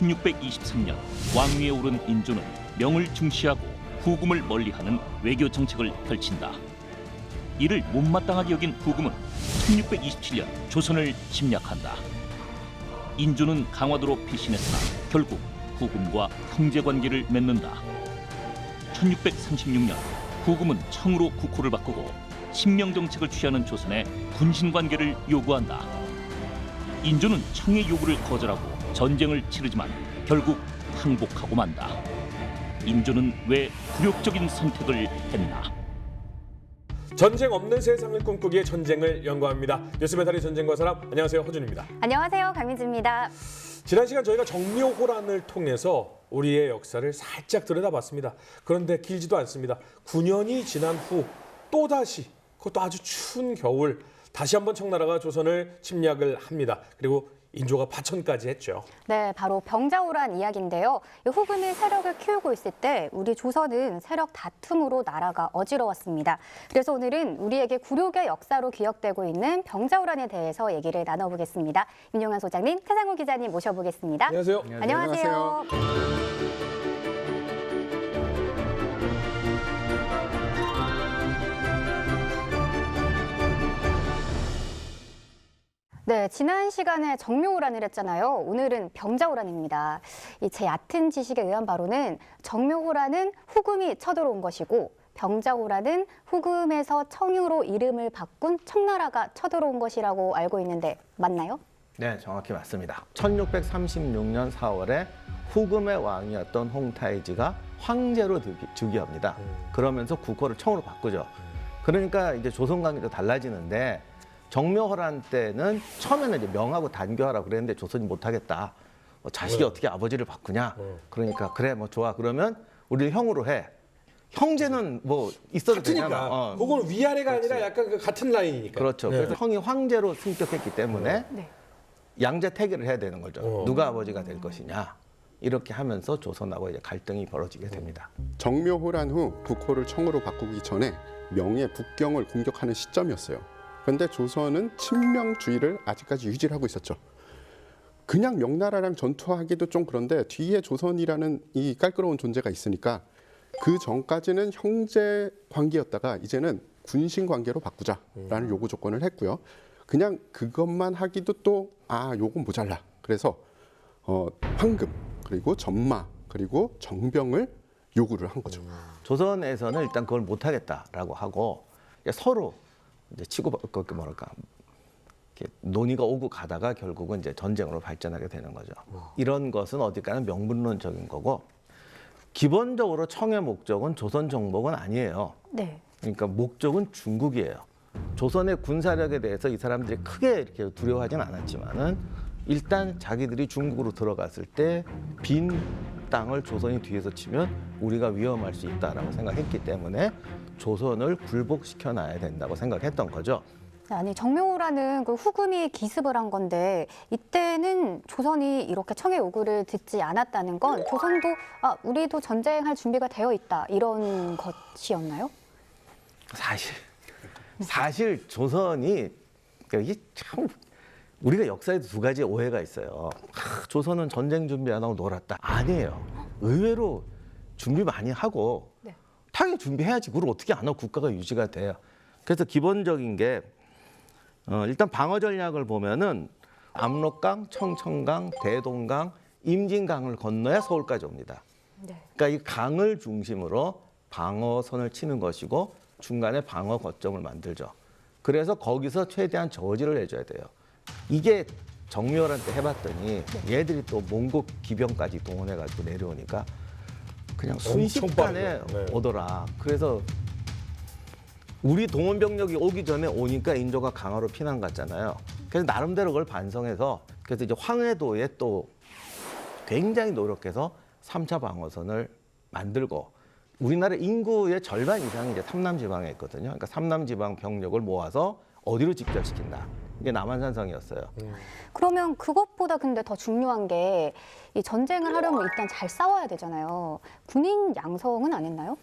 1623년 왕위에 오른 인조는 명을 중시하고 후금을 멀리하는 외교 정책을 펼친다. 이를 못마땅하게 여긴 후금은 1627년 조선을 침략한다. 인조는 강화도로 피신했으나 결국 후금과 형제관계를 맺는다. 1636년 후금은 청으로 국호를 바꾸고 신명정책을 취하는 조선에 군신관계를 요구한다. 인조는 청의 요구를 거절하고 전쟁을 치르지만 결국 항복하고 만다. 인조는 왜 굴욕적인 선택을 했나? 전쟁 없는 세상을 꿈꾸기에 전쟁을 연구합니다. 뉴스메달의 전쟁과 사람, 안녕하세요, 허준입니다. 안녕하세요, 강민지입니다. 지난 시간 저희가 정묘호란을 통해서 우리의 역사를 살짝 들여다봤습니다. 그런데 길지도 않습니다. 9년이 지난 후 또다시, 그것도 아주 추운 겨울, 다시 한번 청나라가 조선을 침략을 합니다. 그리고 인조가 파천까지 했죠. 네, 바로 병자호란 이야기인데요. 후금이 세력을 키우고 있을 때 우리 조선은 세력 다툼으로 나라가 어지러웠습니다. 그래서 오늘은 우리에게 굴욕의 역사로 기억되고 있는 병자호란에 대해서 얘기를 나눠보겠습니다. 민용환 소장님, 태상호 기자님 모셔보겠습니다. 안녕하세요. 안녕하세요. 네, 지난 시간에 정묘호란을 했잖아요. 오늘은 병자호란입니다. 제 얕은 지식에 의한 바로는 정묘호란은 후금이 쳐들어온 것이고 병자호란은 후금에서 청유로 이름을 바꾼 청나라가 쳐들어온 것이라고 알고 있는데 맞나요? 네, 정확히 맞습니다. 1636년 4월에 후금의 왕이었던 홍타이지가 황제로 즉위합니다. 그러면서 국호를 청으로 바꾸죠. 그러니까 이제 조선 관계도 달라지는데 정묘호란 때는 처음에는 이제 명하고 단교하라고 그랬는데 조선이 못하겠다. 자식이 어떻게 아버지를 바꾸냐. 그러니까 그래 뭐 좋아. 그러면 우리를 형으로 해. 형제는 뭐 있어도 같으니까. 되잖아. 그건 위아래가 아니라 약간 그 같은 라인이니까. 그렇죠. 네. 그래서 형이 황제로 승격했기 때문에 네. 양자 태계를 해야 되는 거죠. 누가 아버지가 될 것이냐. 이렇게 하면서 조선하고 이제 갈등이 벌어지게 됩니다. 정묘호란 후 국호를 청으로 바꾸기 전에 명의 북경을 공격하는 시점이었어요. 그런데 조선은 친명주의를 아직까지 유지를 하고 있었죠. 그냥 명나라랑 전투하기도 좀 그런데 뒤에 조선이라는 이 깔끄러운 존재가 있으니까 그 전까지는 형제 관계였다가 이제는 군신 관계로 바꾸자라는 요구 조건을 했고요. 그냥 그것만 하기도 또 요건 모자라. 그래서 황금 그리고 전마 그리고 정병을 요구를 한 거죠. 조선에서는 일단 그걸 못하겠다라고 하고 서로 이제 치고 뭐랄까 이렇게 논의가 오고 가다가 결국은 이제 전쟁으로 발전하게 되는 거죠. 이런 것은 어디까지나 명분론적인 거고 기본적으로 청의 목적은 조선 정복은 아니에요. 네. 그러니까 목적은 중국이에요. 조선의 군사력에 대해서 이 사람들이 크게 이렇게 두려워하지는 않았지만은 일단 자기들이 중국으로 들어갔을 때 빈 땅을 조선이 뒤에서 치면 우리가 위험할 수 있다라고 생각했기 때문에 조선을 굴복시켜 놔야 된다고 생각했던 거죠. 아니, 정묘호란은 그 후금이 기습을 한 건데 이때는 조선이 이렇게 청의 요구를 듣지 않았다는 건 조선도 우리도 전쟁할 준비가 되어 있다 이런 것이었나요? 사실 조선이 이게 참 우리가 역사에도 두 가지 오해가 있어요. 조선은 전쟁 준비 안 하고 놀았다. 아니에요. 의외로 준비 많이 하고 네. 당연히 준비해야지. 그걸 어떻게 안 하고 국가가 유지가 돼요. 그래서 기본적인 게 일단 방어 전략을 보면은 압록강, 청천강, 대동강, 임진강을 건너야 서울까지 옵니다. 네. 그러니까 이 강을 중심으로 방어선을 치는 것이고 중간에 방어 거점을 만들죠. 그래서 거기서 최대한 저지를 해줘야 돼요. 이게 정묘호란 때 해봤더니 얘들이 또 몽고 기병까지 동원해가지고 내려오니까 그냥 순식간에 빠르죠. 네. 오더라. 그래서 우리 동원 병력이 오기 전에 오니까 인조가 강화로 피난 갔잖아요. 그래서 나름대로 그걸 반성해서 그래서 이제 황해도에 또 굉장히 노력해서 3차 방어선을 만들고 우리나라 인구의 절반 이상이 이제 삼남 지방에 있거든요. 그러니까 삼남 지방 병력을 모아서 어디로 집결시킨다. 이게 남한산성이었어요. 그러면 그것보다 근데 더 중요한 게 이 전쟁을 하려면 일단 잘 싸워야 되잖아요. 군인 양성은 안 했나요?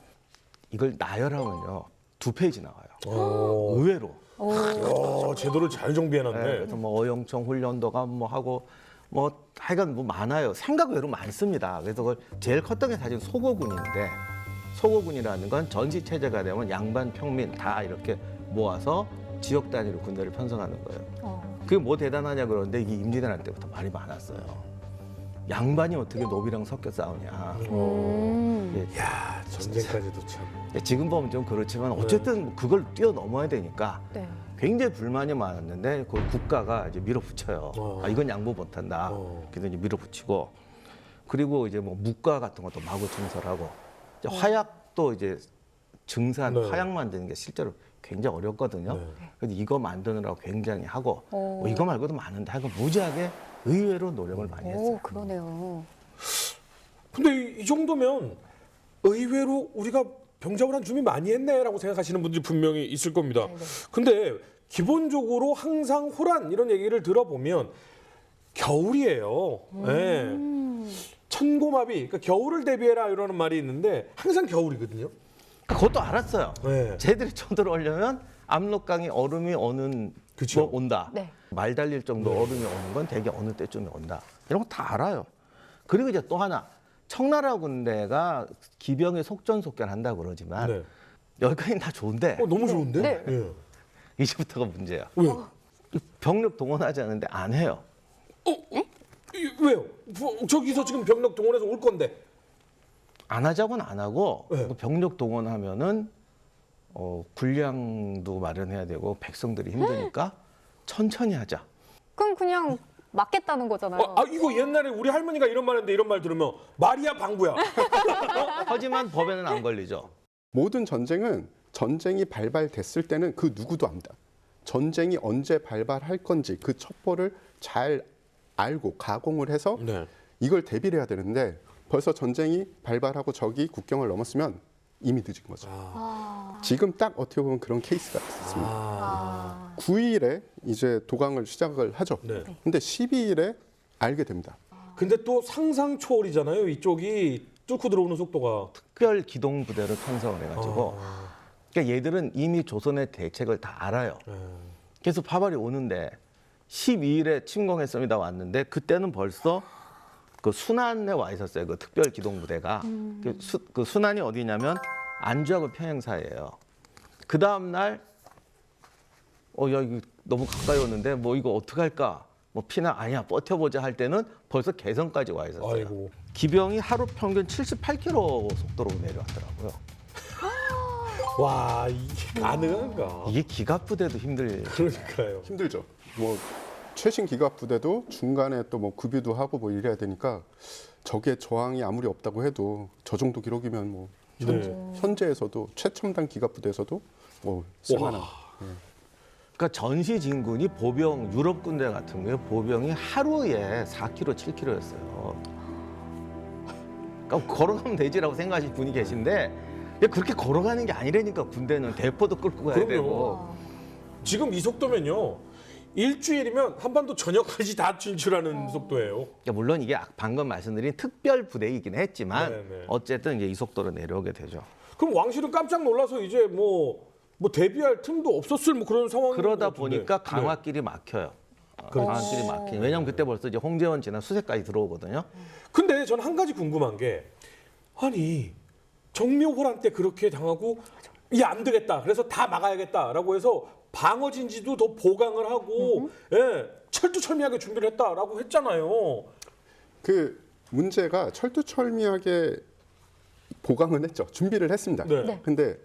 이걸 나열하면요 2페이지 나와요. 오. 의외로. 제도를 잘 정비해놨네. 네, 그래서 뭐 어영청 훈련도가 뭐 하고 뭐 하여간 뭐 많아요. 생각 외로 많습니다. 그래서 그걸 제일 컸던 게 사실 소고군인데 소고군이라는 건 전시 체제가 되면 양반 평민 다 이렇게 모아서 지역 단위로 군대를 편성하는 거예요. 그게 뭐 대단하냐 그러는데 이게 임진왜란 때부터 말이 많았어요. 양반이 어떻게 노비랑 섞여 싸우냐. 예, 야, 전쟁까지도 참. 지금 보면 좀 그렇지만 어쨌든 그걸 뛰어넘어야 되니까 네. 굉장히 불만이 많았는데 그걸 국가가 이제 밀어붙여요. 아, 이건 양보 못한다. 그래서 이제 밀어붙이고 그리고 이제 뭐 묵과 같은 것도 마구 증설하고 이제 화약도 이제 증산 네. 화약 만드는 게 실제로 굉장히 어렵거든요. 네. 그래서 이거 만드느라고 굉장히 하고 뭐 이거 말고도 많은데 하여간 무지하게 의외로 노력을 많이 했어요. 오, 그러네요. 근데 이 정도면 의외로 우리가 병자호란 준비 많이 했네라고 생각하시는 분들이 분명히 있을 겁니다. 네네. 근데 기본적으로 항상 호란 이런 얘기를 들어보면 겨울이에요. 예. 천고마비, 그러니까 겨울을 대비해라 이러는 말이 있는데 항상 겨울이거든요. 그것도 알았어요. 네. 쟤들이 쳐들어오려면 압록강이 얼음이 오는 그쵸. 거 온다. 네. 말 달릴 정도 얼음이 오는 건 대개 어느 때쯤에 온다. 이런 거 다 알아요. 그리고 이제 또 하나 청나라 군대가 기병에 속전속결한다고 그러지만 네. 여기까지는 다 좋은데 너무 좋은데? 네. 예. 이제부터가 문제야. 왜요? 병력 동원하지 않는데 안 해요. 왜요? 저기서 지금 병력 동원해서 올 건데. 안 하자고는 안 하고 네. 그 병력 동원하면은 군량도 마련해야 되고 백성들이 힘드니까 천천히 하자. 그럼 그냥 맞겠다는 거잖아요. 이거 옛날에 우리 할머니가 이런 말 했는데 이런 말 들으면 말이야 방구야. 하지만 법에는 안 걸리죠. 모든 전쟁은 전쟁이 발발됐을 때는 그 누구도 압니다. 전쟁이 언제 발발할 건지 그 첩보를 잘 알고 가공을 해서 네. 이걸 대비를 해야 되는데 벌써 전쟁이 발발하고 적이 국경을 넘었으면 이미 늦은 거죠. 지금 딱 어떻게 보면 그런 케이스가 있습니다. 9일에 이제 도강을 시작을 하죠. 네. 근데 12일에 알게 됩니다. 근데 또 상상 초월이잖아요. 이쪽이 뚫고 들어오는 속도가. 특별 기동 부대를 편성을 해가지고 그러니까 얘들은 이미 조선의 대책을 다 알아요. 그래서 파발이 오는데 12일에 침공했습니다 왔는데 그때는 벌써 그 순안에 와 있었어요. 그 특별 기동 부대가 그 순안이 어디냐면 안주하고 평양 사이예요. 그 다음 날 야 이거 너무 가까이 오는데 뭐 이거 어떻게 할까? 뭐 피나 아니야 버텨보자 할 때는 벌써 개성까지 와 있었어요. 아이고. 기병이 하루 평균 78km 속도로 내려왔더라고요. 와, 이게 가능한가? 이게 기갑 부대도 힘들. 그러니까요. 힘들죠. 뭐 최신 기갑 부대도 중간에 또 뭐 급유도 하고 뭐 이래야 되니까 적의 저항이 아무리 없다고 해도 저 정도 기록이면 뭐 현재에서도 최첨단 기갑 부대에서도 뭐 쓸만한. 그러니까 전시 진군이 보병 유럽 군대 같은 경우에 보병이 하루에 4km, 7km였어요. 그러니까 걸어가면 되지라고 생각하시는 분이 계신데 그렇게 걸어가는 게 아니라니까 군대는 대포도 끌고 가야 그럼요. 되고. 지금 이 속도면요. 일주일이면 한반도 전역까지 다 진출하는 속도예요. 그러니까 물론 이게 방금 말씀드린 특별 부대이긴 했지만 네네. 어쨌든 이제 이 속도로 내려오게 되죠. 그럼 왕실은 깜짝 놀라서 이제 뭐 대비할 틈도 없었을 뭐 그런 상황이 그러다 보니까 강화길이 막혀요. 강화길이 막히죠. 왜냐하면 그때 벌써 이제 홍제원 지나 수색까지 들어오거든요. 근데 전 한 가지 궁금한 게 아니 정묘호란 때 그렇게 당하고 이게 안 되겠다. 그래서 다 막아야겠다라고 해서 방어진지도 더 보강을 하고 철두철미하게 준비를 했다라고 했잖아요. 그 문제가 철두철미하게 보강은 했죠. 준비를 했습니다. 네. 근데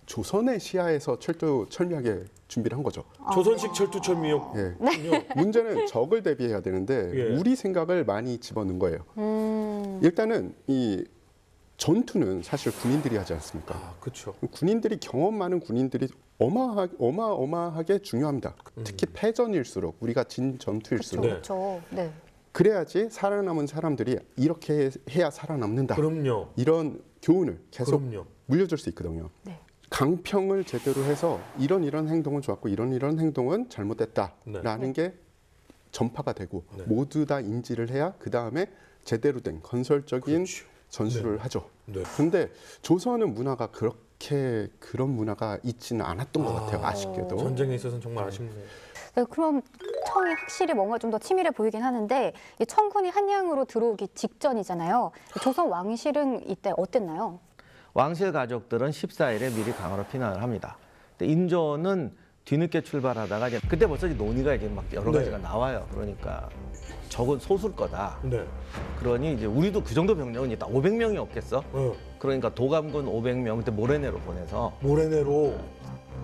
조선의 시야에서 철두철미하게 준비를 한 거죠. 조선식 철두철미요. 예. 네. 문제는 적을 대비해야 되는데 예. 우리 생각을 많이 집어넣은 거예요. 일단은 이 전투는 사실 군인들이 하지 않습니까? 그렇죠. 군인들이 경험 많은 군인들이 어마어마하게 중요합니다. 특히 패전일수록 우리가 진 전투일수록 네. 그렇죠. 네. 그래야지 살아남은 사람들이 이렇게 해야 살아남는다. 그럼요. 이런 교훈을 계속 그럼요. 물려줄 수 있거든요. 네. 강평을 제대로 해서 이런 행동은 좋았고 이런 행동은 잘못됐다라는 게 전파가 되고 모두 다 인지를 해야 그 다음에 제대로 된 건설적인 그렇죠. 전술을 하죠. 네. 그런데 조선은 문화가 그렇게 그런 문화가 있지는 않았던 것 같아요. 아쉽게도. 전쟁에 있어서는 정말 아쉽네요. 네, 그럼 청이 확실히 뭔가 좀 더 치밀해 보이긴 하는데 이 청군이 한양으로 들어오기 직전이잖아요. 조선 왕실은 이때 어땠나요? 왕실 가족들은 14일에 미리 강화로 피난을 합니다. 근데 인조는 뒤늦게 출발하다가 이제 그때 벌써 이제 논의가 이제 막 여러 가지가 나와요. 그러니까 적은 소수일 거다. 네. 그러니 이제 우리도 그 정도 병력은 있다. 500명이 없겠어? 그러니까 도감군 500명 그때 모래내로 보내서 모래내로.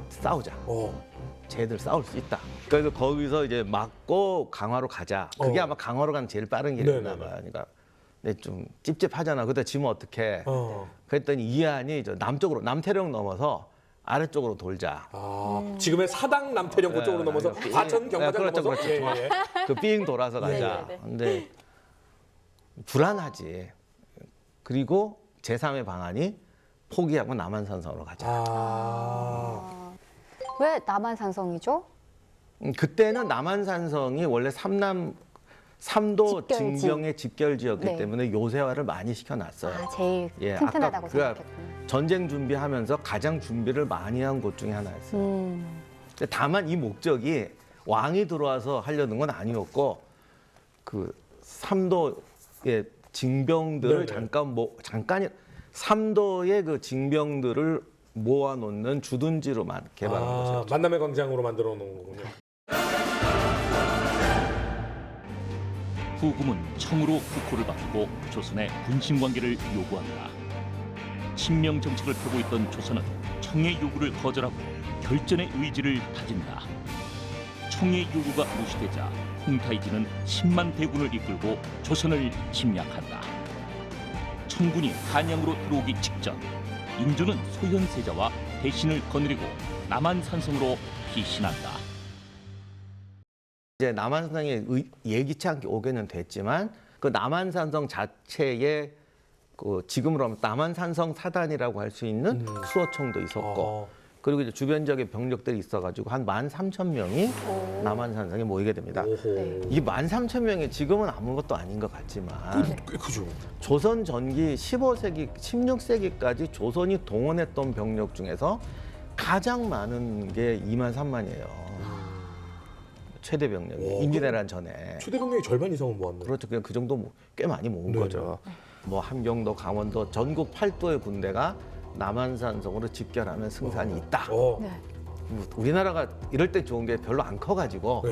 싸우자. 어. 쟤들 싸울 수 있다. 그래서 거기서 이제 막고 강화로 가자. 그게 아마 강화로 가는 제일 빠른 길이었나 봐요. 그러니까 근데 좀 찝찝하잖아. 그때 지면 어떡해. 그랬더니 이한이 저 남쪽으로 남태령 넘어서 아래쪽으로 돌자. 지금의 사당 남태령 그쪽으로 넘어서 과천 경마장 그렇죠, 넘어서. 그렇죠. 예, 예. 그 삥 돌아서 가자. 네. 근데 불안하지. 그리고 제3의 방안이 포기하고 남한산성으로 가자. 왜 남한산성이죠? 그때는 남한산성이 원래 삼도 집결지. 징병의 집결지였기 네. 때문에 요새화를 많이 시켜놨어요. 아, 제일 예, 튼튼하다고 아까 그러니까 생각했군요. 전쟁 준비하면서 가장 준비를 많이 한 곳 중에 하나였어요. 근데 다만 이 목적이 왕이 들어와서 하려는 건 아니었고 그 삼도의 징병들을 네네. 잠깐 삼도의 그 징병들을 모아놓는 주둔지로만 개발한 거죠. 만남의 광장으로 만들어 놓은 거군요. 후금은 청으로 국호를 바꾸고 조선의 군신 관계를 요구한다. 친명 정책을 펴고 있던 조선은 청의 요구를 거절하고 결전의 의지를 다진다. 청의 요구가 무시되자 홍타이지는 10만 대군을 이끌고 조선을 침략한다. 청군이 한양으로 들어오기 직전 인조는 소현세자와 대신을 거느리고 남한산성으로 피신한다. 이제 남한산성에 예기치 않게 오게는 됐지만 그 남한산성 자체에 그 지금으로 하면 남한산성 사단이라고 할 수 있는 수호청도 있었고 그리고 이제 주변 지역에 병력들이 있어가지고 한 13,000명이 남한산성에 모이게 됩니다. 네. 이 13,000명이 지금은 아무것도 아닌 것 같지만 그죠. 조선 전기 15세기, 16세기까지 조선이 동원했던 병력 중에서 가장 많은 게 2만 3만이에요. 최대 병력이 임진왜란 전에. 최대 병력의 절반 이상은 모았네. 그렇죠. 그냥 그 정도 꽤 많이 모은 네네. 거죠. 뭐 함경도, 강원도 전국 8도의 군대가 남한산성으로 집결하면 승산이 있다. 네. 우리나라가 이럴 때 좋은 게 별로 안 커가지고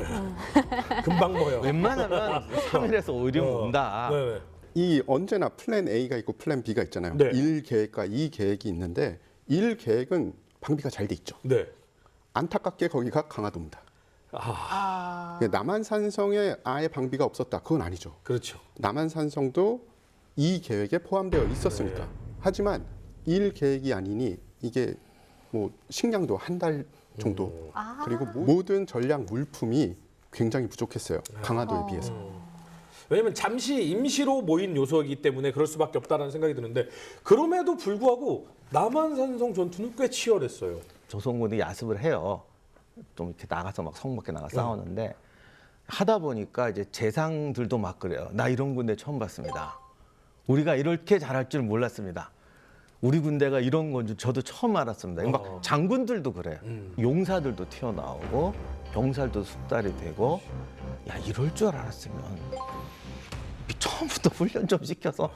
금방 모여. 웬만하면 3일에서 5일이면 온다. 네네. 이 언제나 플랜 A가 있고 플랜 B가 있잖아요. 네. 1계획과 2계획이 있는데 1계획은 방비가 잘 돼 있죠. 네. 안타깝게 거기가 강화도입니다. 남한산성에 아예 방비가 없었다. 그건 아니죠. 그렇죠. 남한산성도 이 계획에 포함되어 있었으니까. 네. 하지만 1계획이 아니니 이게 뭐 식량도 한 달 정도. 그리고 모든 전략 물품이 굉장히 부족했어요. 강화도에 비해서. 왜냐면 잠시 임시로 모인 요소이기 때문에 그럴 수밖에 없다라는 생각이 드는데 그럼에도 불구하고 남한산성 전투는 꽤 치열했어요. 조선군이 야습을 해요. 좀 이렇게 나가서 막 성밖에 나가 싸우는데 하다 보니까 이제 재상들도 막 그래요. 나 이런 군대 처음 봤습니다. 우리가 이렇게 잘할 줄 몰랐습니다. 우리 군대가 이런 건 줄 저도 처음 알았습니다. 막 장군들도 그래요. 용사들도 튀어나오고 병살도 숙달이 되고 야 이럴 줄 알았으면 처음부터 훈련 좀 시켜서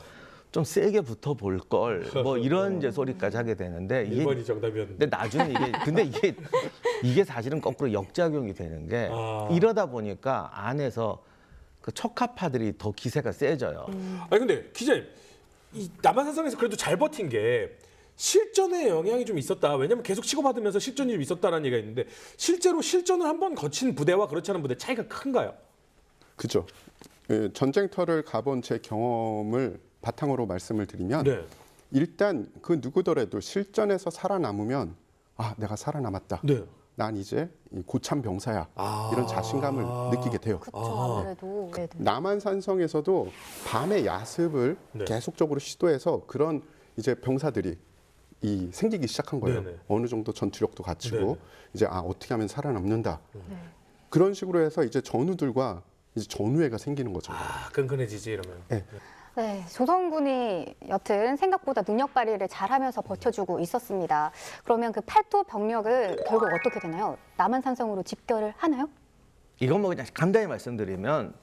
좀 세게 붙어볼 걸 뭐 이런 이제 소리까지 하게 되는데 이게 1번이 정답이었는데. 근데 나중에 이게 사실은 거꾸로 역작용이 되는 게 이러다 보니까 안에서 그 척하파들이 더 기세가 세져요. 아니 근데 기자님, 이 남한산성에서 그래도 잘 버틴 게 실전에 영향이 좀 있었다. 왜냐면 계속 치고받으면서 실전이 좀 있었다라는 얘기가 있는데 실제로 실전을 한번 거친 부대와 그렇지 않은 부대 차이가 큰가요? 그죠. 전쟁터를 가본 제 경험을 바탕으로 말씀을 드리면 네. 일단 그 누구더라도 실전에서 살아남으면 아 내가 살아남았다. 네. 난 이제 고참 병사야. 이런 자신감을 느끼게 돼요. 그렇죠. 아무래도. 네. 남한산성에서도 밤에 야습을 네. 계속적으로 시도해서 그런 이제 병사들이 생기기 시작한 거예요. 네네. 어느 정도 전투력도 갖추고 네네. 이제 어떻게 하면 살아남는다. 그런 식으로 해서 이제 전우들과 이제 전우회가 생기는 거죠. 끈끈해지지 이러면. 네. 네, 조선군이 여튼 생각보다 능력 발휘를 잘하면서 버텨주고 있었습니다. 그러면 그 8도 병력을 결국 어떻게 되나요? 남한산성으로 집결을 하나요? 이건 뭐 그냥 간단히 말씀드리면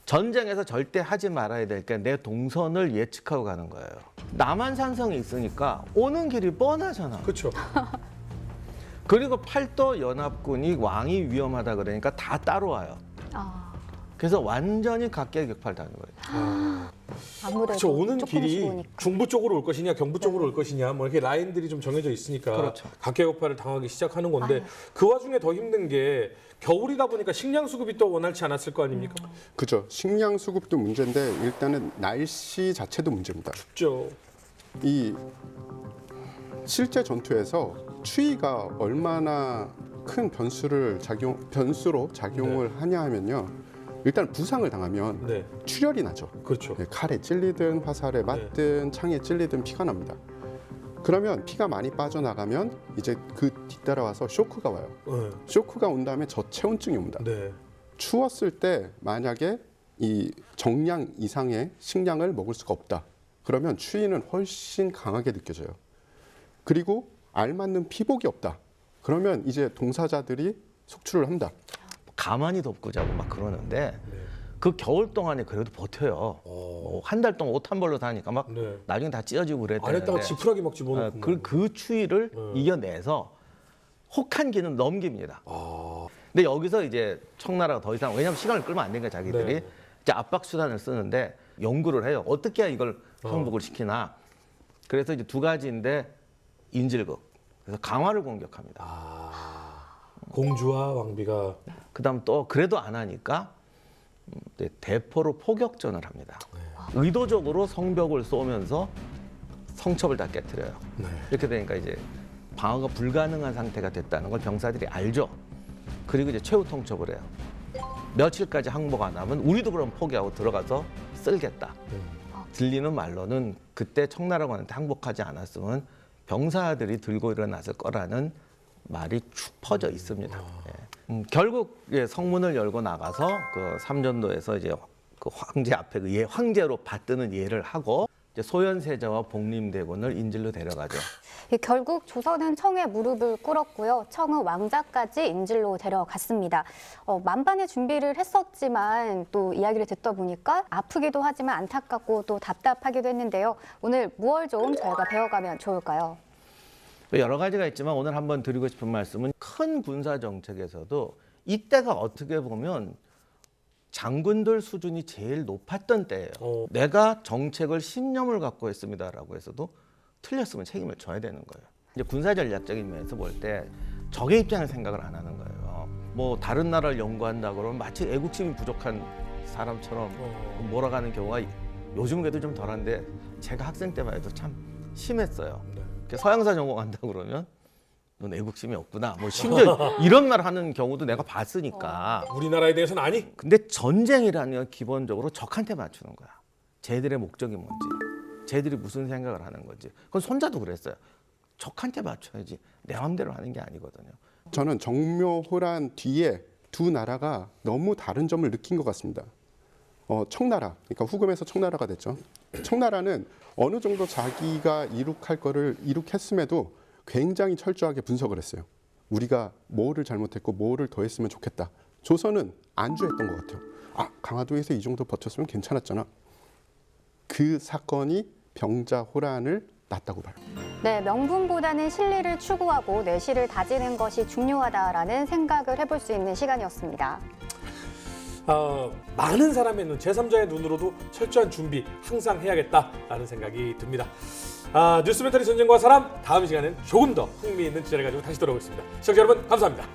전쟁에서 절대 하지 말아야 될 게 내 동선을 예측하고 가는 거예요. 남한산성이 있으니까 오는 길이 뻔하잖아. 그렇죠. 그리고 팔도 연합군이 왕이 위험하다 그러니까 다 따라와요. 아, 그래서 완전히 각계격파를 하는 거예요. 아무래도 그렇죠. 오는 조금씩 길이 오니까. 중부 쪽으로 올 것이냐 경부 쪽으로 올 것이냐 뭐 이렇게 라인들이 좀 정해져 있으니까 그렇죠. 각계격파를 당하기 시작하는 건데 그 와중에 더 힘든 게 겨울이다 보니까 식량 수급이 또 원활치 않았을 거 아닙니까? 그죠. 식량 수급도 문제인데 일단은 날씨 자체도 문제입니다. 춥죠. 이 실제 전투에서 추위가 얼마나 큰 변수로 작용을 하냐 하면요. 일단 부상을 당하면 네, 출혈이 나죠. 그렇죠. 네, 칼에 찔리든 화살에 맞든 창에 찔리든 피가 납니다. 그러면 피가 많이 빠져나가면 이제 그 뒤따라와서 쇼크가 와요. 네, 쇼크가 온 다음에 저체온증이 옵니다. 네. 추웠을 때 만약에 이 정량 이상의 식량을 먹을 수가 없다. 그러면 추위는 훨씬 강하게 느껴져요. 그리고 알맞는 피복이 없다. 그러면 이제 동사자들이 속출을 한다. 가만히 덮고 자고 막 그러는데 네. 그 겨울 동안에 그래도 버텨요. 한 달 동안 옷 한 벌로 다니까 막 네. 나중에 다 찢어지고 그랬대는데 안에다가 지푸라기 막 집어넣고. 그 추위를 이겨내서 혹한 길은 넘깁니다. 근데 여기서 이제 청나라가 더 이상 왜냐하면 시간을 끌면 안 되니까 자기들이 네. 이제 압박 수단을 쓰는데 연구를 해요. 어떻게 해야 이걸 항복을 시키나. 그래서 이제 두 가지인데 인질극. 그래서 강화를 공격합니다. 공주와 왕비가 그다음 또 그래도 안 하니까 이제 대포로 포격전을 합니다. 의도적으로 성벽을 쏘면서 성첩을 다 깨트려요. 네. 이렇게 되니까 이제 방어가 불가능한 상태가 됐다는 걸 병사들이 알죠. 그리고 이제 최후 통첩을 해요. 며칠까지 항복 안 하면 우리도 그럼 포기하고 들어가서 쓸겠다. 들리는 말로는 그때 청나라군한테 항복하지 않았으면 병사들이 들고 일어났을 거라는 말이 축 퍼져 있습니다. 예. 결국 예, 성문을 열고 나가서 그 삼전도에서 이제 그 황제 앞에 황제로 받드는 예를 하고 이제 소현세자와 복림대군을 인질로 데려가죠. 결국 조선은 청에 무릎을 꿇었고요. 청은 왕자까지 인질로 데려갔습니다. 만반의 준비를 했었지만 또 이야기를 듣다 보니까 아프기도 하지만 안타깝고 또 답답하기도 했는데요. 오늘 무얼 좀 저희가 배워가면 좋을까요? 여러 가지가 있지만 오늘 한번 드리고 싶은 말씀은 큰 군사 정책에서도 이때가 어떻게 보면 장군들 수준이 제일 높았던 때예요. 내가 정책을 신념을 갖고 했습니다라고 해서도 틀렸으면 책임을 져야 되는 거예요. 이제 군사 전략적인 면에서 볼 때 적의 입장을 생각을 안 하는 거예요. 뭐 다른 나라를 연구한다 그러면 마치 애국심이 부족한 사람처럼 몰아가는 경우가 요즘 그래도 좀 덜한데 제가 학생 때만 해도 참 심했어요. 서양사 전공한다 그러면 넌 애국심이 없구나. 뭐 심지어 이런 말 하는 경우도 내가 봤으니까. 우리나라에 대해서는 아니? 근데 전쟁이라는 건 기본적으로 적한테 맞추는 거야. 쟤들의 목적이 뭔지, 쟤들이 무슨 생각을 하는 건지. 그건 손자도 그랬어요. 적한테 맞춰야지 내 마음대로 하는 게 아니거든요. 저는 정묘호란 뒤에 두 나라가 너무 다른 점을 느낀 것 같습니다. 청나라, 그러니까 후금에서 청나라가 됐죠. 청나라는 어느 정도 자기가 이룩할 거를 이룩했음에도 굉장히 철저하게 분석을 했어요. 우리가 뭐를 잘못했고 뭐를 더 했으면 좋겠다. 조선은 안주했던 것 같아요. 강화도에서 이 정도 버텼으면 괜찮았잖아. 그 사건이 병자호란을 낳았다고 봐요. 네, 명분보다는 실리를 추구하고 내실을 다지는 것이 중요하다라는 생각을 해볼 수 있는 시간이었습니다. 많은 사람의 눈, 제3자의 눈으로도 철저한 준비 항상 해야겠다라는 생각이 듭니다. 뉴스멘터리 전쟁과 사람, 다음 시간엔 조금 더 흥미있는 주제를 가지고 다시 돌아오겠습니다. 시청자 여러분 감사합니다.